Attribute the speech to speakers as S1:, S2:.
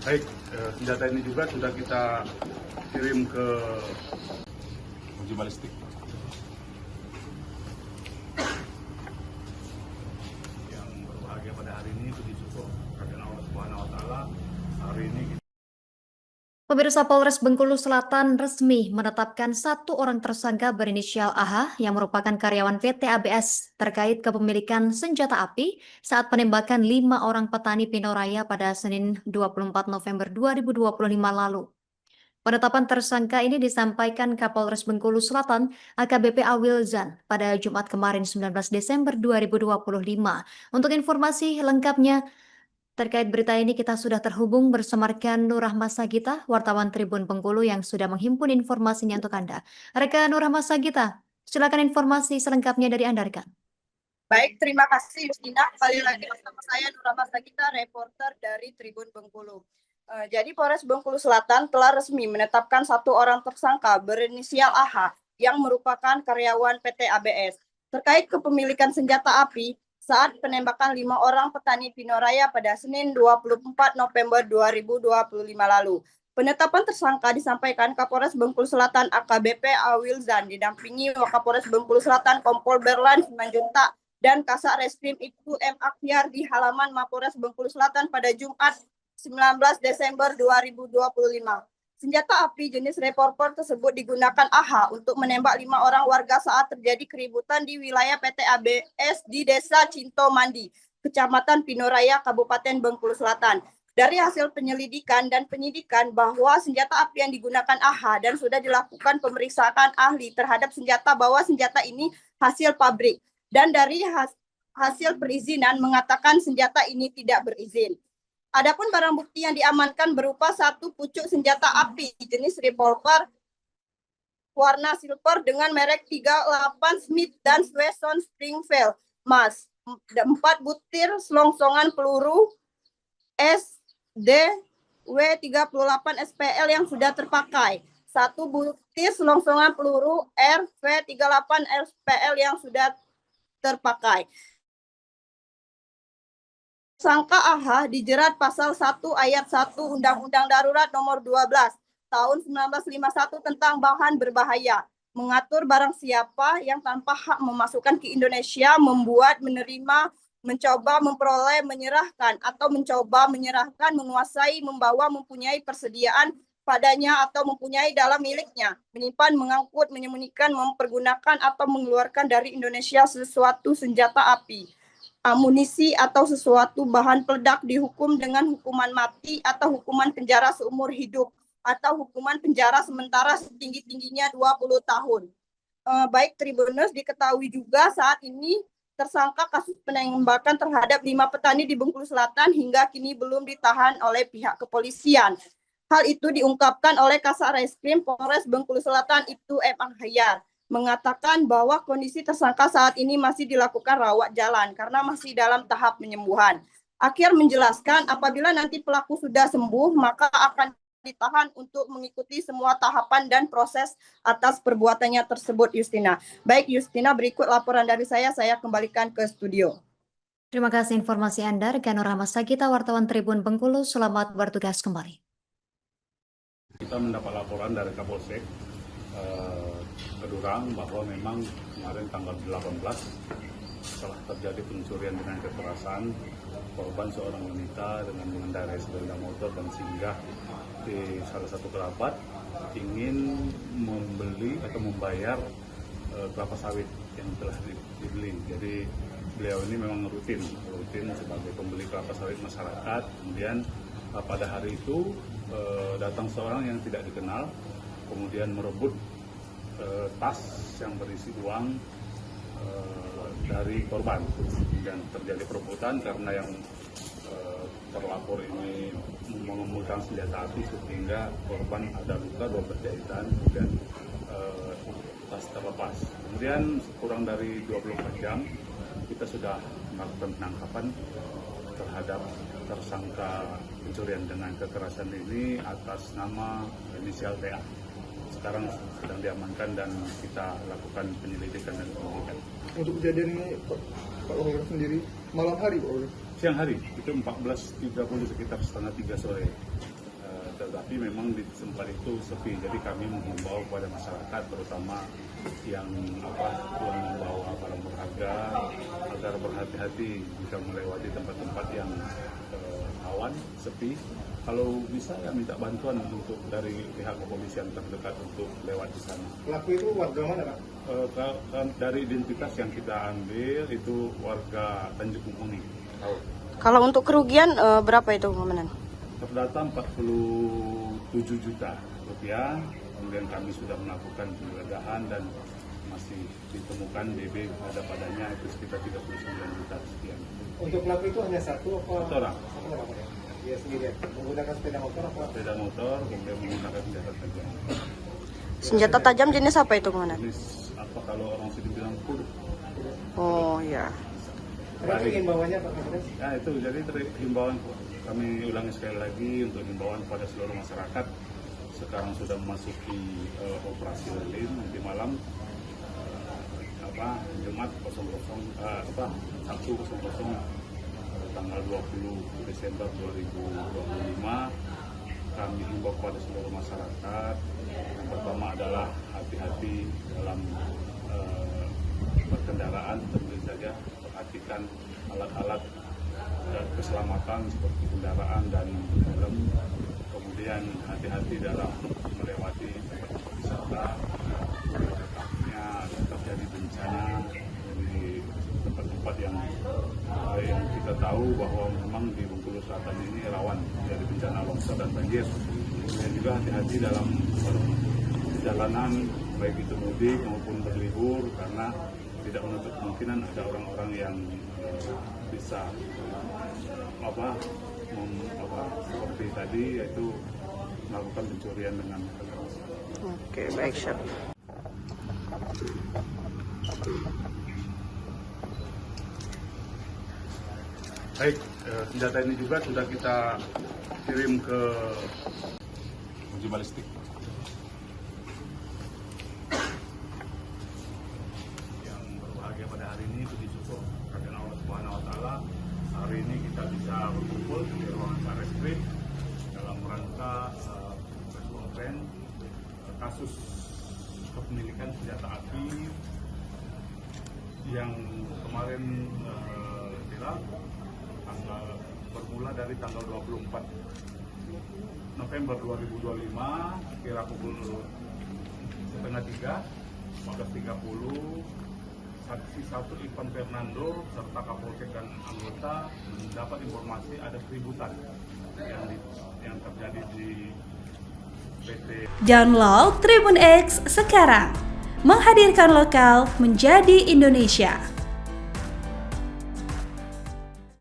S1: Baik, senjata ini juga sudah kita kirim ke uji balistik. Yang berbahagia pada hari ini puji syukur karena Allah Subhanahu wa taala hari ini
S2: Pemirsa, Polres Bengkulu Selatan resmi menetapkan satu orang tersangka berinisial AH yang merupakan karyawan PT ABS terkait kepemilikan senjata api saat penembakan 5 orang petani Pinoraya pada Senin 24 November 2025 lalu. Penetapan tersangka ini disampaikan Kapolres Bengkulu Selatan AKBP Awilzan pada Jumat kemarin 19 Desember 2025. Untuk informasi lengkapnya, terkait berita ini kita sudah terhubung bersama rekan Nur Rahma Sagita, wartawan Tribun Bengkulu yang sudah menghimpun informasinya untuk Anda. Rekan Nur Rahma Sagita, silakan informasi selengkapnya dari Anda, rekan.
S3: Baik, terima kasih Justina. Kembali lagi bersama saya Nur Rahma Sagita, reporter dari Tribun Bengkulu. Jadi Polres Bengkulu Selatan telah resmi menetapkan satu orang tersangka berinisial AH yang merupakan karyawan PT ABS terkait kepemilikan senjata api saat penembakan 5 orang petani Pinoraya pada Senin 24 November 2025 lalu. Penetapan tersangka disampaikan Kapolres Bengkulu Selatan AKBP Awilzan didampingi Wakapolres Bengkulu Selatan Kompol Berlan Simanjuntak dan Kasat Reskrim Ibtu M. Akhyar di halaman Mapolres Bengkulu Selatan pada Jumat 19 Desember 2025. Senjata api jenis revolver tersebut digunakan AH untuk menembak 5 orang warga saat terjadi keributan di wilayah PT ABS di Desa Cinto Mandi, Kecamatan Pinoraya, Kabupaten Bengkulu Selatan. Dari hasil penyelidikan dan penyidikan bahwa senjata api yang digunakan AH dan sudah dilakukan pemeriksaan ahli terhadap senjata bahwa senjata ini hasil pabrik. Dan dari hasil perizinan mengatakan senjata ini tidak berizin. Adapun barang bukti yang diamankan berupa satu pucuk senjata api jenis revolver warna silver dengan merek 38 Smith dan Wesson Springfield Mas, 4 butir selongsongan peluru SDW38 SPL yang sudah terpakai, 1 butir selongsongan peluru RV38 SPL yang sudah terpakai. Tersangka AH dijerat pasal 1 ayat 1 Undang-Undang Darurat Nomor 12 tahun 1951 tentang bahan berbahaya, mengatur barang siapa yang tanpa hak memasukkan ke Indonesia, membuat, menerima, mencoba, memperoleh, menyerahkan, atau mencoba menyerahkan, menguasai, membawa, mempunyai persediaan padanya atau mempunyai dalam miliknya, menyimpan, mengangkut, menyembunyikan, mempergunakan, atau mengeluarkan dari Indonesia sesuatu senjata api, amunisi atau sesuatu bahan peledak dihukum dengan hukuman mati atau hukuman penjara seumur hidup atau hukuman penjara sementara setinggi-tingginya 20 tahun. Baik Tribuners, diketahui juga saat ini tersangka kasus penembakan terhadap 5 petani di Bengkulu Selatan hingga kini belum ditahan oleh pihak kepolisian. Hal itu diungkapkan oleh Kasat Reskrim Polres Bengkulu Selatan Ibtu M. Akhyar, mengatakan bahwa kondisi tersangka saat ini masih dilakukan rawat jalan karena masih dalam tahap penyembuhan. Akhyar menjelaskan apabila nanti pelaku sudah sembuh maka akan ditahan untuk mengikuti semua tahapan dan proses atas perbuatannya tersebut, Justina. Baik Justina, berikut laporan dari saya kembalikan ke studio.
S2: Terima kasih informasi Anda, rekan Nur Rahma Sagita, wartawan Tribun Bengkulu. Selamat bertugas kembali.
S1: Kita mendapat laporan dari Kapolsek Kedurang bahwa memang kemarin tanggal 18 setelah terjadi pencurian dengan kekerasan, korban seorang wanita dengan mengendarai sepeda motor dan singgah di salah satu kerabat ingin membeli atau membayar kelapa sawit yang telah dibeli. Jadi beliau ini memang rutin sebagai pembeli kelapa sawit masyarakat. Kemudian pada hari itu datang seorang yang tidak dikenal, kemudian merebut tas yang berisi uang dari korban, dan terjadi perebutan karena yang terlapor ini memegang senjata api sehingga korban ada luka 12 jahitan dan tas terlepas. Kemudian kurang dari 24 jam kita sudah melakukan penangkapan terhadap tersangka pencurian dengan kekerasan ini atas nama inisial TA. Sekarang sedang diamankan dan kita lakukan penyelidikan dan penyidikan.
S4: Untuk kejadian ini Pak Kapolres sendiri malam hari Pak Kapolres?
S1: siang hari itu 14.30 sekitar setengah 3 sore. Tetapi memang di tempat itu sepi, jadi kami menghimbau kepada masyarakat terutama yang membawa barang berharga agar berhati-hati jika melewati tempat-tempat yang rawan, sepi. Kalau bisa ya minta bantuan untuk dari pihak kepolisian terdekat untuk lewat di sana.
S4: Pelaku itu warga mana, Pak?
S1: Dari identitas yang kita ambil itu warga Tanjung Kuning.
S3: Kalau untuk kerugian berapa itu, Komandan?
S1: Terdata 47 juta rupiah, kemudian kami sudah melakukan penggeledahan dan masih ditemukan BB ada padanya itu sekitar 39 juta sekian.
S4: Untuk pelaku itu hanya satu apa?
S1: Satu orang.
S4: Satu orang, Pak. Dia sendirian menggunakan sepeda motor apa?
S1: Sepeda motor, kemudian menggunakan senjata tajam.
S3: Senjata tajam jenis apa itu, Komandan?
S1: Jenis apa kalau orang sini bilang kudu.
S3: Oh ya.
S4: Berarti himbauannya Pak Kapolres?
S1: Ya itu jadi himbauan kami ulangi sekali lagi untuk himbauan pada seluruh masyarakat. Sekarang sudah memasuki operasi lilin nanti malam Jumat 00 Sabtu 00 tanggal 20 Desember 2025 kami himbau kepada seluruh masyarakat. Yang pertama adalah hati-hati dalam berkendaraan, tentu saja perhatikan alat-alat keselamatan seperti kendaraan dan helm. Kemudian hati-hati dalam melewati tempat wisata, takutnya terjadi bencana di tempat-tempat yang kita tahu bahwa memang di Bengkulu Selatan ini rawan dari bencana longsor dan banjir. Dan juga hati-hati dalam perjalanan baik itu mudik maupun berlibur karena tidak menutup kemungkinan ada orang-orang yang bisa seperti tadi yaitu melakukan pencurian dengan
S3: Oke, baik, Chef.
S1: Baik, senjata ini juga sudah kita kirim ke uji balistik. Yang berbahagia pada hari ini puji syukur karena Allah Subhanahu wa taala hari ini kita bisa berkumpul di ruangan Barreskrim dalam rangka konferensi kasus kepemilikan senjata api yang kemarin viral bermula dari tanggal 24 November 2025 kira pukul setengah 3 14.30 saksi 1 Ivan Fernando serta Kapolsek dan anggota mendapat informasi ada keributan yang terjadi di PT.
S5: Download Tribun X sekarang, menghadirkan lokal menjadi Indonesia.